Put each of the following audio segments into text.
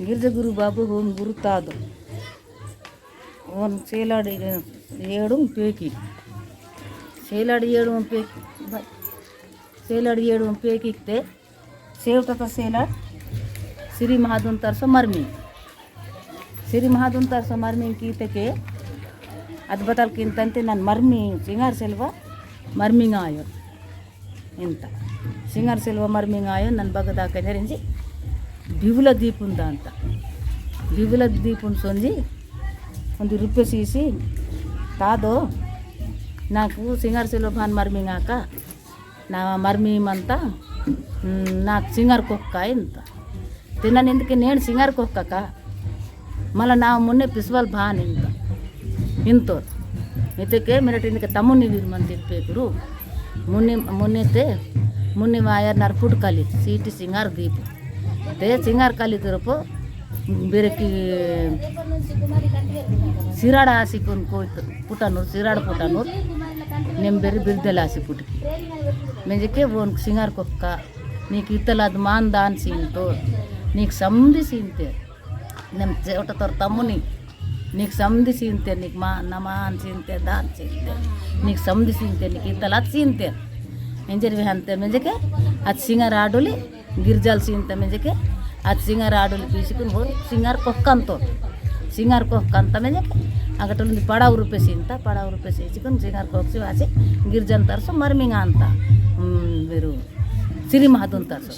గిరిజగురు బాబు home గురు తాదు own సేలాడి ఏడు పేకి సేలాడి ఏడు పేకి ಸೇಲಾಡಿ ಏಳು ಪೇಕಿಕ್ತೆ ಸೇವ್ತತ ಸೇಲಾಡ್ ಸಿರಿ ಮಹಾದುನ್ ತರ್ಸೋ ಮರ್ಮಿ ಸಿರಿ ಮಹಾದುನ್ ತರ್ಸೋ ಮರ್ಮಿ ಕೀತಕ್ಕೆ ಅದು ಬದಲ್ಕಿಂತಂತೆ ನಾನು ಮರ್ಮಿ ಸಿಂಗಾರ ಸೆಲ್ವ ಮರ್ಮಿಂಗ ಆಯೋ ಇಂತ ಸಿಂಗಾರ ಸೆಲ್ವ ಮರ್ಮಿಂಗ ಆಯೋ ನನ್ನ ಬಗದಾಕಂಜರಿಂಜಿ ಬಿವುಲ ದೀಪುಂದ ಅಂತ ಬಿವುಲ ದೀಪುನ್ ಸೊಂಜಿ ಒಂದು ರೂಪಾಯಿ ಸೀಸಿ ತಾದೋ నాకు సింగార సెల్వ భాన్ మర్మింగ్ ఆక నా మర్మీమంతా నాకు సింగార కుక్క ఇంత తిన్నాను ఎందుకు నేను సింగార కుక్కక మళ్ళీ నా మొన్ನೆ పిసువల్ భాన్ ఇంత ఇంతో ಇದಕ್ಕೆ ಮಿರಟ್ ಇದಕ್ಕೆ ತಮ್ಮನಿ ವಿರ್ಮನ್ ತಿರ್ಪೇಕರು ಮುನ್ನೆತೆ ಮುನ್ನೆ ವಾಯರ್ ನರ್ಪುಟ್ ಕಲಿ ಸೀಟಿ ಸಿಂಗಾರ ದೀಪ ತೆ ಸಿಂಗಾರ ಕಲಿ ತಿರುಪು ಬೇರೆಕಿ ಸಿರಾಡ ಹಾಸಿಕೊಂಡು ಕೋಯ್ತು ಪುಟನೂರು ಸಿರಾಡ ಪುಟನೂರು ನಿಮ್ಮ ಬೇರೆ ಬಿರ್ದೆಲ್ಲ ಹಾಸಿ ಪುಟಕ್ಕೆ ಮೆಂಜಕ್ಕೆ ಒಂದು ಸಿಂಗಾರ ಕೊಕ್ಕ ನೀಕು ಇತ್ತಲಾದ ಮಾನ್ ದಾನ್ ಸೀನ್ತು ನೀಕು ಸಮಧಿ ಸೀನ್ತೆ ನಮ್ಮ ಚೇವಟದವ್ರ ತಮ್ಮನಿ నీకు సంధి సీంతే నీకు మా నమాన్ సీంతే దాన్ సీంతే నీకు సంధి సీంతే నీకు ఇతల అది సీంతే మెంజరి అంతే మెంజకే అది సింగార ఆడులి గిరిజాలు సీంతే మెంజకే అది సింగార ఆడులి తీసుకుని ಹೋಗಿ సింగార ಕೊಕ್ಕ ಅಂತ సింగార ಕೊಕ್ಕ ಅಂತ ಮೆಂಜಕೆ ಆಗಟೊಂದು ಪಡಾವು ರೂಪಾಯಿ ಸೀಂತ ಪಡಾವು ರೂಪಾಯಿ ಸೀಸಿಕೊಂಡು సింగాರ ಕೊಕ್ಸಿ ವಾಸಿ ಗಿರ್ಜನ್ ತರಿಸು ಮರ್ಮಿಂಗ ಅಂತ ಬೇರು ಸಿರಿ ಮಹದುನ್ ತರಿಸು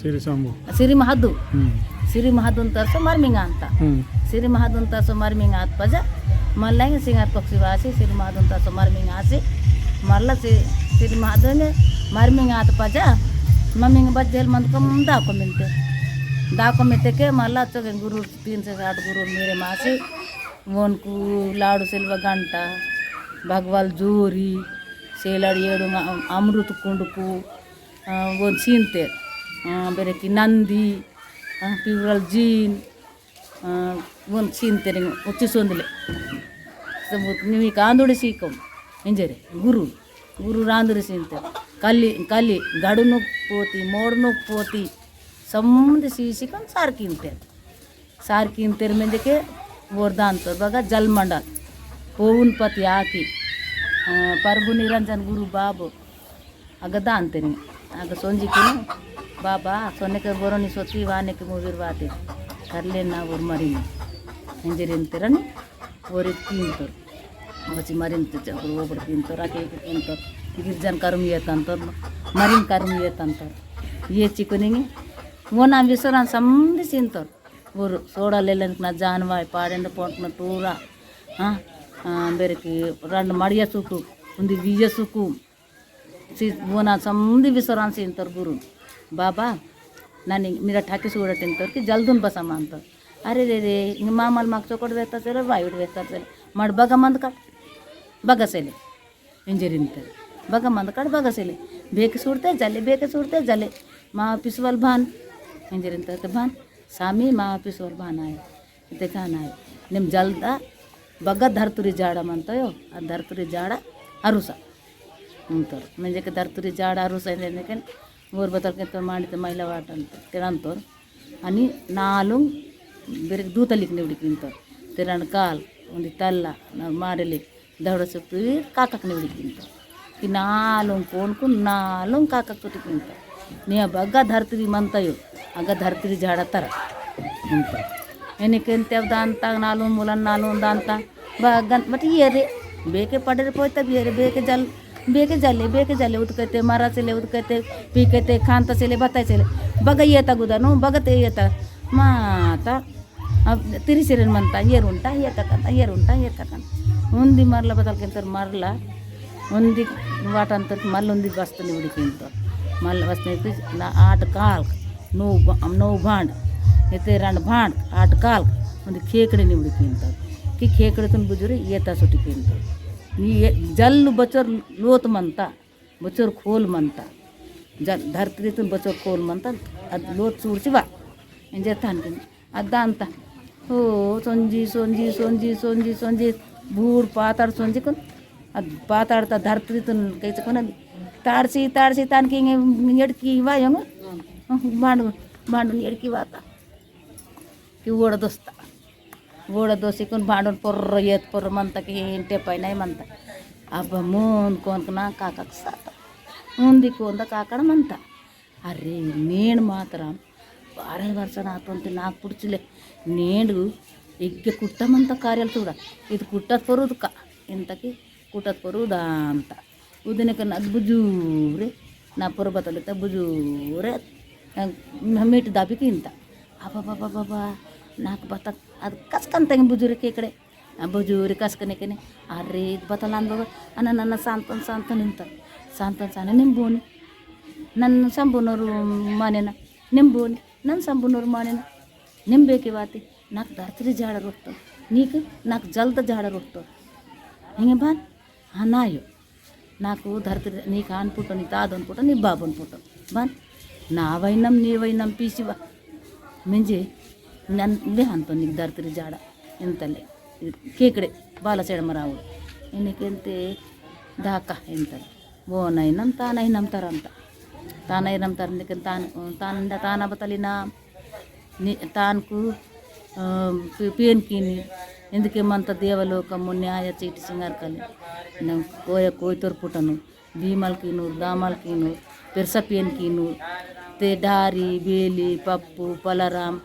ಸಿರಿ ಮಹದ್ದು ಸಿರಿ ಮಹದುನ್ ತರಿಸು ಮರ್ಮಿಂಗ ಅಂತ ಸಿರಿ ಮಹದುನ್ ತರಿಸು ಮರ್ಮಿಂಗ ಆತ್ ಪಜ ಮಲ್ಲಂಗೆ సింగాರ ಕೊಕ್ಸಿ ವಾಸಿ ಸಿರಿ ಮಹದುನ್ ತರಿಸು ಮರ್ಮಿಂಗ ಆಸಿ ಮಲ್ಲ ಸಿರಿ ಮಹದುನ್ ಮರ್ಮಿಂಗ ಆತ್ ಪಜ ಮಮ್ಮಿಂಗ ಬಜ್ಜೆಲ್ ಮಂದ್ಕೊ दाको मल्ला चोगे गुरु 3 से 8 गुरु मेरे मासी वोनकू लाडू सिल्वा गंटा भगवाल जोरी सेलाड़ी एडु अमृत कुंडकू वोन सीनते बेरे की नंदी पिवरल जीन वोन सीनते उच्ची सोंदले निमी कांदुड़ी सीकम इंजरे गुरु गुरु रांदुड़ी सीनते कली कली गडु नुक पोती मोड़ नुक पोती समधी सीसिಕೊಂಡು ಸಾರು ಕಿಂತಾರೆ ಮೆಂದಕ್ಕೆ ಬೋರ್ದಾಂತವ್ರು ಬಾಗ ಜಲ್ಮಂಡಲ್ ಹೂವಿನ ಪತಿ ಹಾಕಿ ಪರ್ಬು ನಿರಂಜನ್ ಗುರು ಬಾಬು ಆಗದ ಅಂತೀನಿ ಆಗ ಸೊಂಜಿಕಿನು ಬಾಬಾ ಸೊನ್ನೆಗೆ ಬರೋನಿ ಸೊತ್ತಿ ವಾನೆಕ್ಕೆ ಮೂವಿರ್ ವಾತಿ ಕರ್ಲೆ ನಾವು ಅವ್ರು ಮರಿನಿ ಎಂಜರಿ ಅಂತೀರನಿ ಓರಿಗೆ ತಿಂತಾರೆ ಮಚ್ಚಿ ಮರಿನ್ ಹೋಗ್ಬಿಟ್ಟು ತಿಂತಾರೆ ಆಕೆ ತಿಂತಾರೆ ಗಿರ್ಜನ್ ಕರ್ಮಿ ಏತಂತವ್ರು ಮರಿನ್ ಕರ್ಮಿ ಏತಂತವ್ರು ಏ ಚಿಕ್ಕನಿಗೆ मोना विसरा समधी सीनतर ऊर सोडल ना जानवाय पाडेंड पोंटन तूर बेरे की रंड मड़िया सुकु उंदी विजय सुकु मोना समधी विसरा सीनतर गुरु बाबा नानी मेरा ठाके सूड तिंतर की जल्दून बसमा अंत अरे रे रे मामल माग चोकट वेता चले वायुड वेता चले मड बग मंद कट बगसेले इंजरी बग मंद कट बगसेले बेके सूडते जले मा पिसवल भान इंजरिन तरते भान सामी मा पिसोर भान आए इते खान आए निम जल्दा बग्गा धरतुरी जाड़ मंतयो आ धरतुरी जाड़ अरुस अंतर म्हणजे के धरतुरी जाड़ अरुस के ऊर बतल के तो मांडिते महिला वाट अंत तिरंतोर आणि नालू बेरे दूतलिक निवडिकिंतर तिरण काल उंदी तल्ला मारेले दवडस पीर काकक निवडिकिंतर की नालू कोणकु नालू काकक तुटिकिंतर नी बग्गा धरतुरी मंतयो आग धरती झाड़तर एनके दांता नालू मुलन नालू दांता बगन बट ये रे बेके पड़े पोते बेके जले उतकते मरा से उतकते पीकते खानता से बता से बग ये तगुदनु बगते ये माता तिरिसिरन मंता ये तकन उंदी मरला बदल मरला उंदी वाट अंतर मल उंदी बस्तनी उड़िकिंत मल बस्तनी ना 8 काल नौ भांड इथे रंड भांड 8 काल ಒಂದು ಖೇಕಡೆ ನಿವಡಿಕಿಂತ ಕಿ ಖೇಕಡೆ ತುನ್ ಬುಜುರಿ ಏತಾ ಸುಟಿಕಿಂತ ನೀ ಜಲ್ಲು ಬಚರ್ ಲೋತ್ ಮಂತ ಬಚರ್ ಖೋಲ್ ಮಂತ ಜಲ್ ಧರ್ತಿ ತುನ್ ಬಚರ್ ಖೋಲ್ ಮಂತ ಅದ್ ಲೋತ್ ಸೂರ್ಸಿವ ಎಂಜೆ ತಾನ್ಕಿನ್ ಅದ ಅಂತ ಓ ಸೊಂಜಿ ಬೂಡ್ ಪಾತಾಡ್ ಸೊಂಜಿಕನ್ ಅದ್ ಪಾತಾಡ್ತಾ ಧರ್ತಿ ತುನ್ ಕೈಚಕೊಂಡ ತಾಡ್ಸಿ ತಾನ್ಕಿ ಎಡ್ಕಿ ಇವ ಹೆಂಗ ಬಾಂಡು ಎಡ್ಕಿ ವಾತ की ओढदोसीकून भांडून पोर्र येत पोर्र म्हणता की हे टेपाय नाही म्हणता अब मून कोणकना काकाक सात ಮುಂದಿ ಕೋಂದ ಕಾಕಡ ಮಂತ అరే నేను మాత్రం 6 ವರ್ಷ నాతోంటి నాకు పుడిచిలే నేను ఎగ్గే కుట్టమంత కార్యాలు చూడ ఇది కుట్టదు పొరుదుక ఇంతకి కుట్టదు పొరుదా అంత ఉదినక నాకు బుజూరే నా పొరబతలిత బుజూరే మీటి దాపికి ఇంత అబాబాబాబా నాకు బత ಅದು ಕಸ್ಕಂತಂಗೆ ಬುಜೂರಿಗೆ ಈ ಕಡೆ ಬುಜೂರಿ ಕಸ್ಕನಿಕನೆ ಅರ್ರೆ ಇದು ಬತ್ತಲ್ಲ ಅಂದಾಗ ನನ್ನ ಸಾಂತ ನಿಂತ ಸಾಂತಾನ ನಿಂಬೋನಿ ನನ್ನ ಸಂಬೂನವರು ಮಾನೇನ ನಿಂಬೋನಿ ನನ್ನ ಸಂಬೂನವ್ರು ಮಾನೇನ ನಿಂಬೇಕಿ ವಾತಿ నాకు ధర్తరి జాడరు వస్తావు నీకు నాకు జల్ద జాడరు వస్తావు ಹಿಂಗೆ ಬಾನ್ ನಾಯು నాకు ధర్తరి నీకు అన్పుటో నీ తాదు అన్పుటో నీ బాబు అన్పుటో బాన్ నావైనం నీవైనం పీసివా మింజి నన్నే అంతో నీకు ధర్తరి జాడ ఎంతలే కేకడే బాలసేడమరావుడు ఎన్నికెంతే దాకా ఎంతలే ఓనైనం తానైనం తరంత తానైనం తరందుకు తానబతలిన తానుకు పేన్కిని ఎందుకేమంత దేవలోకము న్యాయ చీటి సింగార్కలి కోయతోర్ పుటను భీమల్కిను దామల్కిను పెర్సపియన్కిను ते डारी बेली पप्पू पलाराम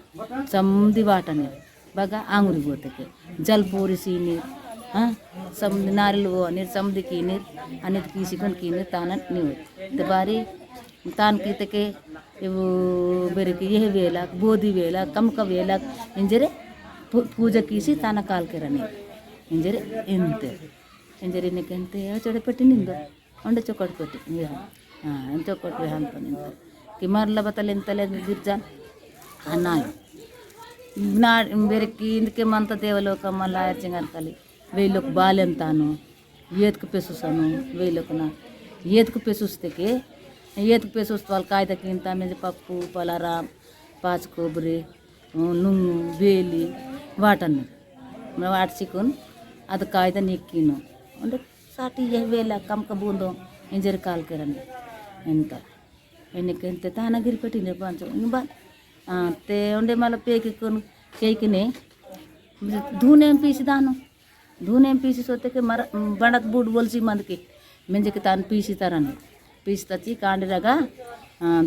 समधी वाटणे बघा आंगुरी गोते के जलपोरी सीनीर समधी नारियल वो अनिर समधी कीनीर आणि कीसिकन कीनीर ताना निव ते बारी तान कीते के इवु बेरकी यह वेला बोधी वेला कमक वेला इंजरे पूजा कीसी ताना काल के रने इंजरे इंते इंजरे निकंते चढ़े पेटी निंदो अंडे चौकट पेटी चौकट हांत निंदो कि मरला बतल इंतले गिरजान అన్నాయి నా బెరికి ఇందుకే మంత దేవలోకమ్మ లాయర్ చింగర్కలి వేయిలోకి బాలెంతాను ఏతుకు పెసుసాను వేయిలోకి నా ఏతుకు పెసుస్తేకి ఏతుకు పెసుస్తే వాళ్ళు కాయతకి ఇంత మీద పప్పు పలారాం పాచి కొబ్బరి ನುಂಗು ಬೇಲಿ ವಾಟನ್ನು ವಾಟ ಚಿಕ್ಕನ್ ಅದು ಕಾಯ್ದ ನಿಕ್ಕಿನು ಒಂದು ಸಾಟಿ ವೇಲ ಕಮ್ಕ ಬೂಂದು ಇಂಜರಿ ಕಾಲ್ಕೆರನೆ ಎಂತ ఎన్నికంతే తానగిరి పెట్టింది పంచం ఇంక బా తే ఉండే మళ్ళీ పేకికొని కేకిని ధూనేం పీసి దాను ధూనేం పీసి సొత్తకి మర బండకు బూడు బొలిసి మందికి మెంజకి తాను పీసితారని పీసి కాండిరాగా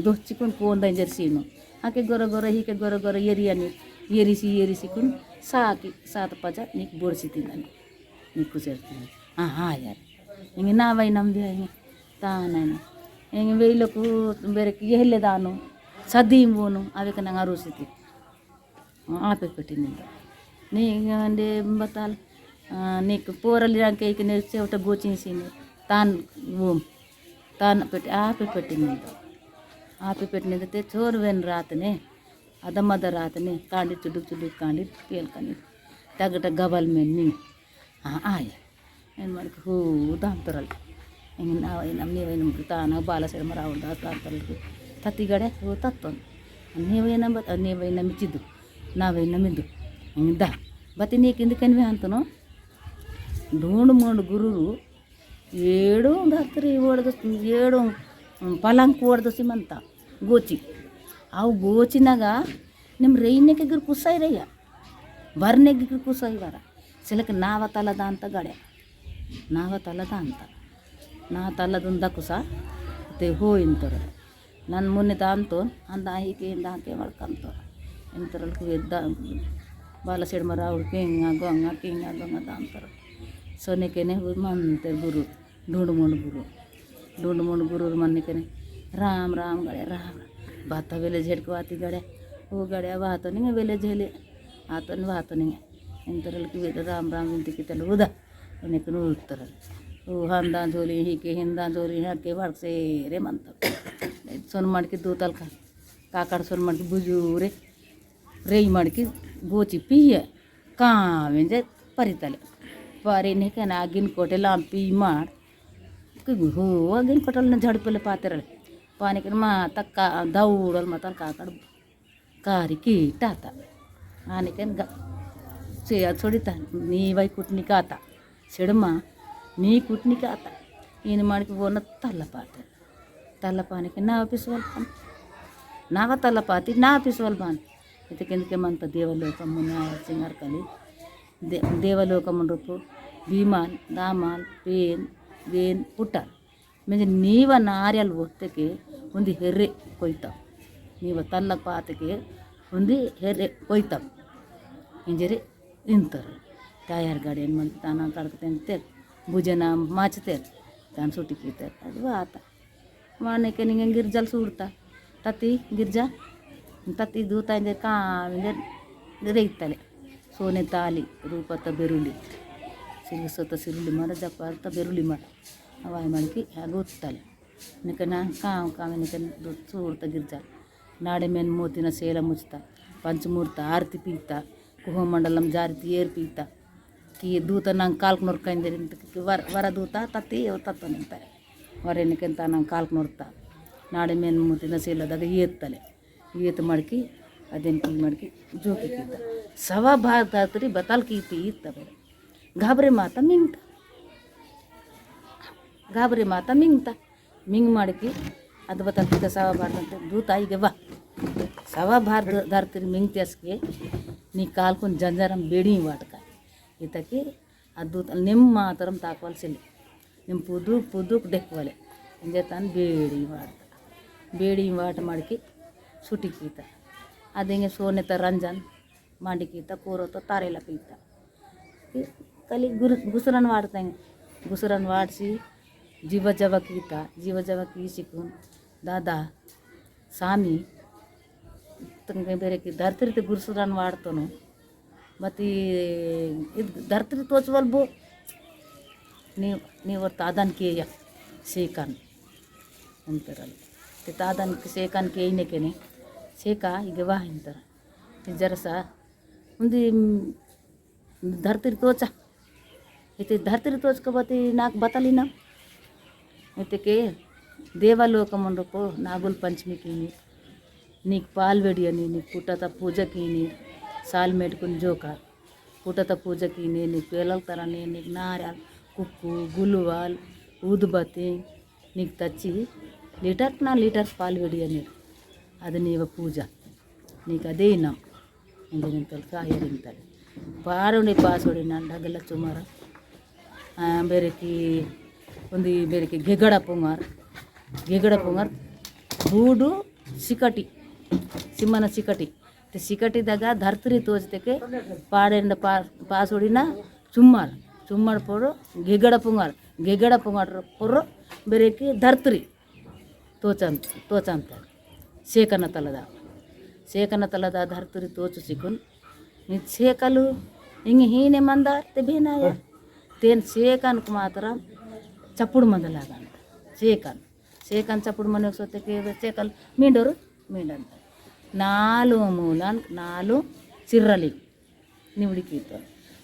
దొచ్చికొని కోందని జెర్సీను ఆకే గొర గొర హీకే గొర గొర ఎరియని ఎరిసికుని సాత పజ నీకు బొడిసి తిందని నీకు చేరుతుంది యార్ ఇంక నావైనవి తానైనా ಹಿಂಗೆ ವೇಯ್ಲಕ್ಕೂ ಬೇರೆ ಎಹ್ಲೆದಾನು ಸದ್ದೀಂಬೋನು ಅವಕ್ಕೆ ನಂಗೆ ಅರುಸಿತಿ ಆಪೆ పెట్టింది నీ అంటే బతాల్ నీకు పోరలి రంకే ఇక చెవట గోచింసింది తాను పెట్టి ఆపి పెట్టింది ఆపి పెట్టినది చోరువేను రాతనే అదమద రాతనే కాండి చుడుకు కాండి పేల్కని తగ్గట గబల్ మెన్ని ఆయ నేను మనకి హూ దాంతరలు ಹಿಂಗೆ ನೀವೇನು ತಾನು ಬಾಲಸೇಮ ರಾವಣ ದಾಸ ತತ್ತಿಗಡೆ ತತ್ತೊಂದು ನೀವೈನ ಮಿಚ್ಚಿದ್ದು ನಾವೈನ ಮಿದ್ದು ಹಿಂಗೆ ಬತ್ತಿ ನೀಕು ಇಂದಕನ್ವಿ ಅಂತನು ಧೂಂಡು ಮೂಂಡು ಗುರುರು 7 ರಾತ್ರಿ ಓಡ್ದು 7 ಪಲಾಂಕ್ ಓಡ್ದು ಸಿಮಂತ ಗೋಚಿ ಅವು ಗೋಚಿನಾಗ ನಿಮ್ಮ ರೈನೆಗಿಗ್ರು ಕುಸಾಯಿರಯ್ಯ ಬರ್ನೆಗಿಗ್ರು ಕುಸಾಯಿವಾರ ಸಿಲಕ್ಕೆ ನಾವ ತಲದ ಅಂತ ಗಡೆ ನಾವ ತಲದ ಅಂತ ನಾ ತಲ್ಲದೊಂದು ದಕ್ಕುಸ ಮತ್ತೆ ಹೋಯಿಂತಾರೆ ನನ್ನ ಮುನ್ನೆ ತಾಂತು ಅಂದ ಹೀಗೆಯಿಂದ ಹಾಕಿ ಮಾಡ್ಕೊಂತ ಇಂಥರಲ್ಲಿ ಎದ್ದ ಬಾಲ ಸಿಡ್ಮರ ಅವ್ರಿಗೆ ಹಿಂಗ ಗಂಗ ಅಂತಾರೆ ಸೊನ್ನೆಕೆನೆ ಮಂತೆ ಗುರು ढूंढ मुंड गुरु मन्निकेने राम राम गड़े राम बात वेले झेड़को आती गड़े वो गड़े बात नहीं वेले झेले आतो बात नहीं इंतरल राम राम इंतकी तल उदा उन्हें नूर्तर ಹಂದ ಜೋಲಿ ಹೀಗೆ ಹಿಂದ ಜೋಲಿ ಹಾಕಿ ಸೇರೆ ಮಂತ ಸೊನ್ ಮಾಡ್ಕಿ ದೂತಲ್ಕ ಕಾಕಡ ಸೊನ್ ಮಾಡ್ಕಿ ಬುಜೂರೆ ರೈ ಮಾಡ್ಕಿ ಗೋಚಿ ಪಿಯ್ಯ ಕಾವೆಂಜೆ ಪರಿತಲೆ ಪರಿನೇಕೆ ಆಗಿನ ಕೋಟೆಲ್ಲ ಪಿ ಮಾಡಿ ಹೋ ಆಗಿನ ಕೋಟೆಲ್ಲ झड़पले पातेरले पानी के मा तक दौड़ल मत काकड़ कारी कीटाತ आने से छोड़ीता नी वೈ कुटनिका आता सिडमा నీ కుట్నికి అత ఈయన మనకి ఉన్న తల్లపానికి నా పిసువల్ బాన్ నావ తల్లపాతి నా పిసువల్ బాన్ ఇతకెందుకేమంత దేవలోకమున సింగారకలి దేవలోకముండ్రుపు భీమాల్ దామాల్ పేన్ వేన్ ಪುಟ್ಟಾಲ್ म्हणजे ನೀವ ನಾರ್ಯಲ್ ಒತ್ತಕ್ಕೆ ಒಂದು ಹೆರ್ರೆ ಕೊಯ್ತಾವ ನೀವ ತಲ್ಲ ಪಾತಕ್ಕೆ ಒಂದು ಹೆರ್ರೆ ಕೊಯ್ತಾವ ಇಂಜರಿ ಇಂತಾರೆ ಟಯರ್ ಗಾಡಿ ಏನು ಮಾಡಿ ತಾನ ಕಡ್ಕೊತೇನೆ ಭುಜನ ಮಾಚ್ತೇನೆ ತಾನು ಸುಟ್ಟಿಕ್ಕಿತಾರೆ ಅದು ಆತ ಮಾಡಕ್ಕೆ ನಿಂಗೆ ಗಿರ್ಜಲ್ ಸುಡ್ತಾ ತತ್ತಿ ಗಿರ್ಜಾ ತತ್ತಿ ದೂತ ಇಂಜೆ ರೇಯ್ತಲೆ ಸೋನೆ ತಾಲಿ ರೂಪತ್ತ ಬೆರುಳಿ ಸಿರಿಸೊತ್ತ ಸಿರುಳಿ ಮರ ಜಪ್ಪ ಅರ್ಥ ಬೆರುಳಿ ಮರ ಅವಾಯ್ ಮಡಕಿ ಹಾಗೆ ಉತ್ತಲೆ ನಿಕನ ಕಾವು ನಿಕನ ಸೂಡ್ತ ಗಿರ್ಜ ನಾಡೆ ಮೇನ್ ಮೂತಿನ ಸೇಲ ಮುಚ್ತ ಪಂಚಮೂರ್ತ ಆರತಿ ಪೀತ ಕುಹಮಂಡಲಂ ಜಾರತಿ ಏರ್ ಪೀತ ಕಿ ದೂತ ನಂಗೆ ಕಾಲ್ಕ್ ನೋಡ್ಕಂದಿರಿ ವರ ದೂತ ತತ್ತಿ ತತ್ತ ನಿಂತಾರೆ ಹೊರೆನಕ್ಕಿಂತ ನಂಗೆ ಕಾಲ್ಕ್ ನೋಡ್ತಾ ನಾಡೆ ಮೇನ್ ಮೂತಿನ ಸೇಲದಾಗ ಏತ್ತಲೆ ಈತ ಮಡ್ಕಿ ಅದೇನು ಕೀ ಮಡ್ಕಿ ಜೋಕಿ ಕೀತ ಸವಾ ಭಾರತ ಬತಾಲ್ ಕೀತಿ ಇತ್ತ ಬೇರೆ ಗಾಬರಿ ಮಾತಾ ಮಿಂಗ್ತಾ ಮಿಂಗ್ ಮಾಡಕ್ಕೆ ಅದು ಬತ್ತಂತಿದ್ದ ಸವಾ ಭಾರತ ಅಂತ ದೂತ ಈಗ ಬಾ ಸವಾ ಭಾರತ ಧರ್ತಿರಿ ಮಿಂಗ್ ತೆಸ್ಗೆ ನೀ ಕಾಲ್ಕೊಂಡು ಜಂಜಾರಂ ಬೇಡಿ ವಾಟಕ ಈತಕ್ಕೆ ಅದು ದೂತ ನಿಮ್ಮ ಮಾತರಂ ತಾಕವಲ್ಸಿಲ್ಲ ನಿಮ್ಮ ಪುದುಕ್ ಡೆಕ್ವಲೆ ಇಂಜೆ ತಾನು ಬೇಡಿ ವಾಟ ಮಾಡಕ್ಕೆ ಸುಟಿಕೀತ ಅದು ಹಿಂಗೆ ಸೋನೆತ ರಂಜನ್ ಮಾಡಿಕೀತ ಕೂರೋತ ತಾರೆಲ್ಲ ಪೀತ ಕಲಿ ಗುಸರನ್ ವಾಡ್ತಂಗೆ ಗುಸರನ್ ವಾಡಿಸಿ ಜೀವ ಜವ ಕೀಸಿಕು ದಾದಾ ಸಾಮಿ ತಂಗೆ ಬೇರೆ ಧರ್ತಿರ್ತಿ ಗುರುಸರನ್ ವಾಡ್ತಾನು ಮತ್ತು ಇದು ಧರ್ತಿರಿ ತೋಚವಲ್ಬು ನೀವು ತಾದನ್ ಕೇಯ ಸೇಕಾನ್ ಅಂತಾರಲ್ಲ ತಾದನ್ ಸೇಕಾನ್ ಕೇಯ್ನಕೆನೆ ಸೇಕಾ ಈಗ ವಾ ಅಂತಾರೆ ಜರಸ ಒಂದು ಧರ್ತಿರಿ ತೋಚ इथे धरती तोच कबती नाक बताली ना इथे के देवालोक मंडपो नागुल पंचमी कीनी नीक पालवेडी అని నీ పుట్టత పూజ కీని సాల్ మెట్టుకుని జోక పుట్టత పూజ కీని నీ పేలల తరని నీకు నార్యాల్ కుక్కు గులువాల్ ఊదుబత్తి నీకు తచ్చి లీటర్ పాల్వేడి అని అది నీవ పూజ నీకు అదే ఇన్నాం ఇంజనీర్ తొలక అయ్యరింతాడు ಪಾರುಣಿ ಪಾಸೋಡಿ ನಾನು ಡಗಲ್ಲ ಸುಮಾರ ಬೇರೆಕಿ ಒಂದು ಬೇರೆಕಿ ಗೆಗಡ ಪುಂಗಾರ್ ಬೂಡು ಸಿಕಟಿ ಸಿಮ್ಮನ ಸಿಕಟಿ ಸಿಕಟಿದಾಗ ಧರ್ತರಿ ತೋಚತೆಗೆ ಪಾಡೆಂಡ ಪಾಸೋಡಿನ ಚುಮ್ಮಾರ ಪೊರು ಗೆಗಡ ಪುಂಗಾರ್ ಪೊರ್ರು ಬೇರೆಕಿ ಧರ್ತರಿ ತೋಚಂತ ಸೇಕನ ತಲದ ಧರ್ತರಿ ತೋಚು ಸಿಕ್ಕುನ್ సేకలు ఇంక హీనే మందార్ తెబీనాయ తేన్ సేకానికి మాత్రం చప్పుడు మందలాగా అంట సేకాన్ చప్పుడు మన సొత్తకి సేకలు మీండరు నాలుగు మూలాన్ నాలుగు చిర్రలి నివుడికి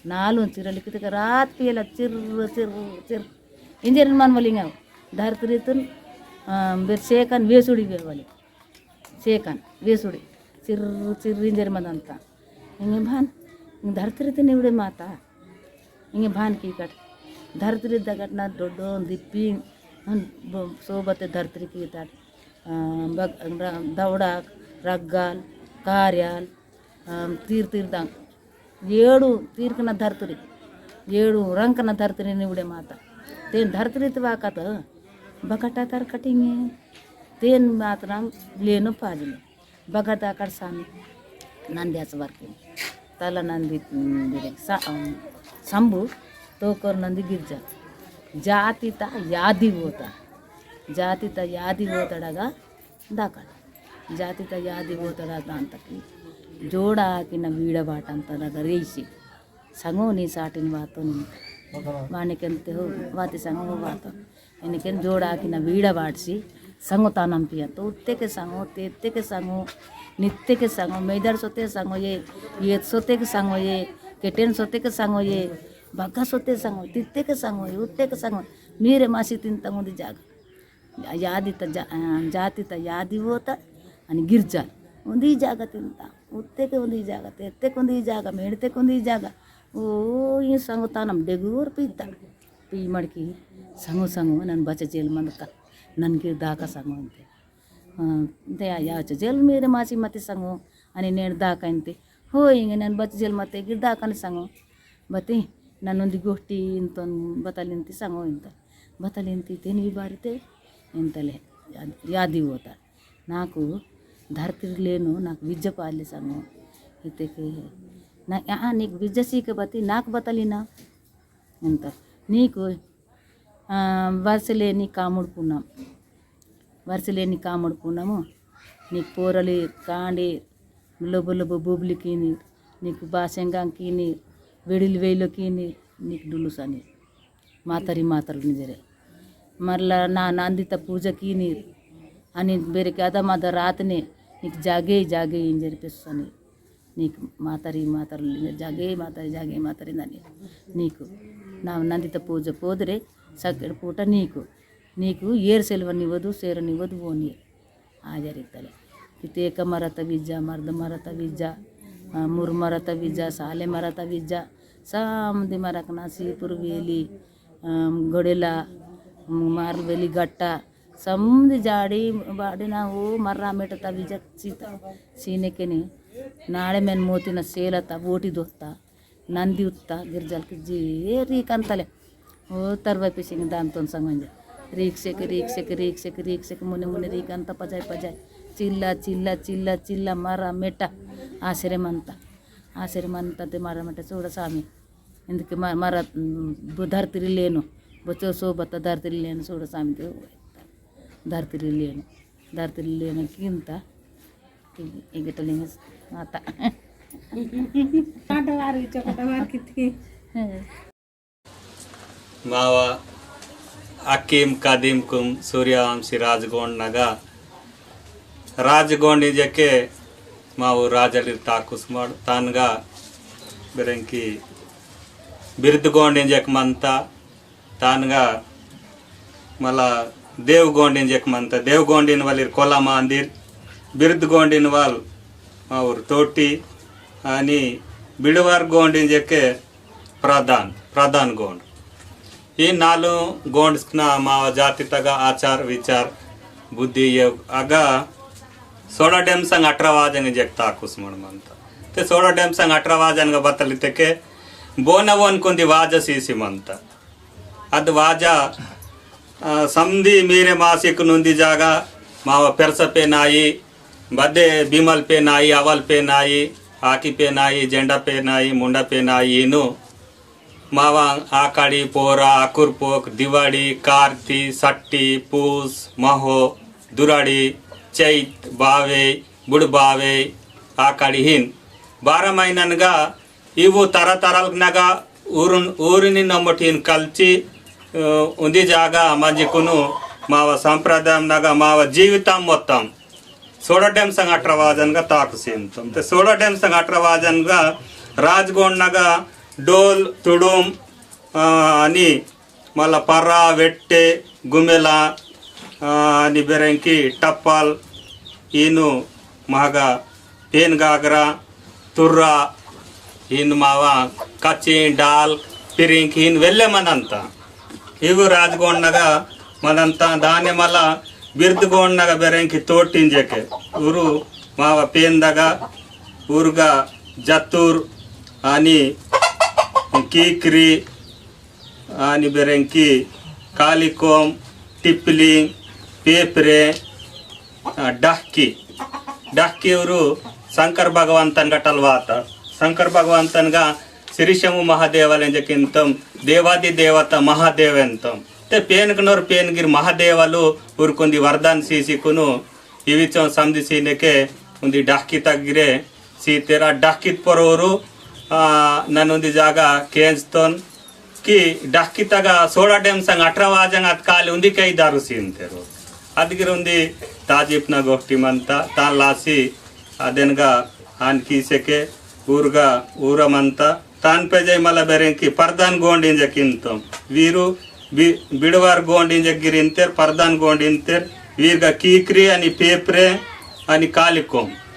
నాలుగు చిర్రలికి రాత్రి ఇలా చిర్రు ఇంజరిన్ మనవలింగ ధర్తరితున్ సేకాన్ వేసుడి వేవాలి సేకాన్ వేసుడి చిర్రు ఇంజరి మందంతా ಹಿಂಗೆ ಭಾನ್ ಹಿಂಗೆ ಧರ್ತಿರಿತ ನಿವಡೆ ಮಾತಾ ಹಿಂಗೆ ಭಾನ್ ಕೀಕಟ್ ಧರ್ತಿರಿದ್ದ ಘಟನಾ ದೊಡ್ಡ ಒಂದು ದಿಪ್ಪಿ ಸೋಬತ್ತೆ ಧರ್ತಿರಿ ಕೀತಾಟ್ ದೌಡಾಕ್ ರಗ್ಗಾಲ್ ಕಾರ್ಯಾಲ್ ತೀರ್ದಂಗೆ 7 ತೀರ್ಕನ ಧರ್ತಿರಿ 7 ರಂಕನ ಧರ್ತಿರಿ ನಿವಡೆ ಮಾತಾ ತೇನ್ ಧರ್ತಿರಿತ ವಾಕತ ಬಕಟ ತರ ಕಟಿಂಗೆ ತೇನ್ ಮಾತ್ರ ಲೇನು ಪಾಜಿಲೆ ಬಗಟ ಕಡ್ಸಾಮಿ ನಂದ್ಯಾಸ ಬರ್ತೀನಿ ತಲ ನಂದಿ ಸಂಭು ತೋಕರ್ ನಂದಿ ಗಿರ್ಜ ಜಾತಿತ ಯಾದಿ ಹೋತಾಡಗ ದಾಕಳ ಜಾತಿತ ಯಾದಿ ಹೋತಾಡಗ ಅಂತಕಿ ಜೋಡ ಹಾಕಿನ ವೀಡ ಬಾಟ ಅಂತದಾಗ ರೇಯಿಸಿ ಸಂಗೋ ನೀ ಸಾಟಿನ ವಾತು ಮಾಣಿಕೆಂತ ವಾತಿ ಸಂಗೋ ವಾತು ಎನಕೆನ್ ಜೋಡ ಹಾಕಿನ ವೀಡ ಬಾಡಿಸಿ ಸಂಗೋ ತಾನಂಪಿ ಅಂತ ಉತ್ತೆಗೆ ಸಂಗೋ ತೆತ್ತೆಗೆ ಸಂಗೋ नित्य के संगो मैदर सोते संगो ये सोते के संगो ये केटेन सोते के संगो ये बग्गा सोते संगो तित्ते के संगो ये उत्ते के संगो मीरे मासी तिन तंगोदी जाग ಜಾತಿತ ಯಾದಿ ಹೋತ అని ಗಿರ್ಜಾಲ್ ಒಂದು ಈ ಜಾಗ ತಿಂತ ಉತ್ತೆಗೆ ಒಂದು ಈ ಜಾಗ ತೆತ್ತೆಗೆ ಒಂದು ಈ ಜಾಗ ಮೇಡ್ತೆಗೆ ಒಂದು ಈ ಜಾಗ ಓ ಈ ಸಂಗುತ್ತಾ ನಮ್ಮ ಡೆಗೂರ್ ಪೀತ ಪೀ ಮಡ್ಕಿ ಸಂಗು ನನ್ನ ಬಚ ಜೇಲ್ ಮಂದಕ ನನಗೆ ದಾಕ ಸಂಗು ಅಂತೆ ಯಾಚ ಜೇಲ್ ಮೇರೆ ಮಾಸಿ ಮತ್ತೆ ಸಂಗು आणि नेट दाखवते हो ಹಿಂಗೆ ನಾನು ಬಚ್ಚಜಲ್ ಮತ್ತೆ ಗಿಡ ದಾಖನೆ सांगो बते ನನ್ನೊಂದು गोष्टी ಇಂತ ಬತಲಿಂತಿ सांगो ಇಂತ ಬತಲಿಂತಿ ತೇನಿ ಬಾರಿತೆ ಇಂತಲೇ యాది ಹೋತ నాకు ధర్తిలేను నాకు విద్య పాలి सांगो ఇతేకి నా నీకు విద్య సీక బతి నాకు బతలినా ఇంత నీకు వరుసలేని కాముడుకున్నాము నీకు పోరలి కాండి లొబ లొబ బొబ్లికిని నీకు బాసంగాంకిని వెడిలి వేలోకిని నీకు డులుసని మాతరు నిజరే మరలా నా నందిత పూజకిని అని ಬೇರೆకి అదమద రాతనే నీకు జాగే ఏం జరిపిస్తాను నీకు మాతరు జాగే మాతరిందని నీకు నా నందిత పూజ పోదురే సక్కడి పూట నీకు ಏರು ಸೆಲ್ವನಿవ్ವದು ಸೇರನಿವ್ವದು ಓನಿ ಹಾಜರಿತ್ತಲೆ ಕಿತೇಕ ಮರತ ವಿಜ್ಜ ಮರ್ದ ಮರತ ವಿಜ್ಜ ಮುರ್ ಮರತ ವಿಜ್ಜ ಸಾಲೆ ಮರತ ವಿಜ್ಜ ಸಾಮದಿ ಮರಕನ ಸೀಪುರು ವೇಲಿ ಗೊಡೆಲ ಮಾರ್ವೇಲಿ ಗಟ್ಟ ಸಮದಿ ಜಾಡಿ ಬಾಡಿ ನಾವು ಮರ್ರ ಮೆಟತ ವಿಜ ಸೀನೆಕೆನೆ ನಾಳೆ ಮೆನ್ ಮೋತಿನ ಸೇಲತ್ತ ಓಟಿ ದೊತ್ತ ನಂದಿ ಉತ್ತ ಗಿರ್ಜಲ್కి ಜೇರಿ ಕಂತಲೆ ಓ ತರ್ವ ಪಿಸಿಂಗ್ ದಾಂತೊನ್ ಸಂಗಂಜೆ రీక్సెక్ ముని రీక్ అంతా పజాయ్ చిల్ల మర మెట్ట ఆశ్రమంతా మర మెట్ట చూడ స్వామి ఎందుకు మర ధర్తిరి లేను బొచ్చో సోబత్త ధర్తిరి లేను చూడ స్వామి ధర్తిరి లేను కింత ఎగటలింగ మాత మావా ಅಕ್ಕೀಂ ಕದೀಂ ಕುಂ ಸೂರ್ಯವಂಶಿ ರಾಜಗೋಂಡ್ನಾಗ ರಾಜಗೋಂಡಿಜಕ್ಕೆ ಮಾವು ರಾಜಲ್ಲಿ ತಾಕುಸ್ ಮಾಡು ತಾನ್ಗ ಬೆರಂಕಿ ಬಿರ್ದಗೋಂಡಿಂಜಕ್ ಮಂತ ತಾನ್ಗ ಮಲ ದೇವ್ಗೋಂಡಿಂಜಕ್ ಮಂತ ದೇವ್ಗೋಂಡಿನ ವಲಿರ್ ಕೊಲ ಮಾಂದಿರ್ ಬಿರ್ದಗೋಂಡಿನ ವಾಲ್ ಮಾವ್ರ ತೋಟಿ आणि बिडवार गोंडिंजಕ್ಕೆ प्रधान गोंड ಈ ನಾಲು ಗೋಂಡ್ಸ್ನ ಮಾವ ಜಾತಿ ತಗ ಆಚಾರ ವಿಚಾರ ಬುದ್ಧಿ ಆಗ सोळा डेम संग 18 वाजन जगता कुस म्हणमंत ते 16 डेम संग 18 वाजन बतलितके बोनवन कुंदी वाज सीसी मंत अद वाजा समदी मीरे मासिक नुंदी जागा माव पेरस पे नाई बदे बिमल पे नाई अवल पे नाई आकी पे नाई जेंडा पे नाई मुंडा पे नाई इनु मावा आकाड़ी पोरा अकुरपोक दिवाड़ी कार्ती सट्टी पूस महो दुराड़ी चैत बावे बुड़बावे आकाड़ी हिन 12 ಮೈನನ್ಗ ಇವು ತರತರಲ್ನಾಗ ಊರಿನ ನಮ್ಮಟಿನ ಕಲ್ಚಿ ಉಂದಿ ಜಾಗ ಮಂಜಿಕುನು ಮಾವ ಸಂಪ್ರದಾಯನಾಗ ಮಾವ ಜೀವಿತ ಮೊತ್ತಂ 16 डेम संग 18 वाजनगा ताकसींतम ते 16 डेम संग 18 वाजनगा राजगोंडनाग डोल तुडुम आणि मला पर्रा वेट्टे गुमेला आणि बेरंकी टप्पल इनु महागा पेन गागरा तुर्रा इन मावा कच्ची डाल पिरिंक इन वेल्ले मనంತ ಇವು ರಾಜಗೋಂಡನಾಗ ಮనంತ ದಾನೆ ಮಲ ಬಿರ್ದಗೋಂಡನಾಗ ಬೆರಂಕಿ ತೋಟಿಂಜಕ್ಕೆ ಊರು ಮಾವ ಪೇಂದಾಗ ಊರ್ಗ ಜತ್ತೂರ್ आणि कीकरी आणि बेरंकी कालिकोम टिपलिंग पेपरे ಡಾಕಿ ಅವರು ಶಂಕರ್ ಭಗವಂತನ್ ಗಟಲ್ವಾತ ಶಂಕರ್ ಭಗವಂತನ್ಗ ಶ್ರೀಶಮು ಮಹಾದೇವಲೆಂಜಕ್ಕಿಂತಂ ದೇವಾದಿ ದೇವತ ಮಹಾದೇವಂತಂ ते पेनगनोर पेनगिर महादेवಲು ಊರ್ಕೊಂದಿ ವರದಾನ್ ಸೀಸಿಕುನು ಇವಿಚಂ ಸಮದಿ ಸೀನೆಕೆ ಒಂದಿ ಡಾಕಿ ತಗ್ಗಿರೆ ಸೀತೆರ ಡಾಕಿತ್ ಪರೋರು ನನ್ನೊಂದಿ ಜಾಗ ಕೇಂಜ್ತೋನ್ की डाकी तगा 16 डेम संग 18 वाजंग अत काल उंदी कई दारू सीनतेरो अदगिर उंदी ताजीप्ना गोष्टी मंता तान लासी अदेनगा आन कीसेके ऊरगा ऊरमंता तान पे जय मला बेरेंकी प्रधान गोंडिंज किंतम वीरू बिडवार गोंडिंज गिरिंतेर प्रधान गोंडिंतेर वीरगा कीकरी आणि पेपरे आणि कालिकोम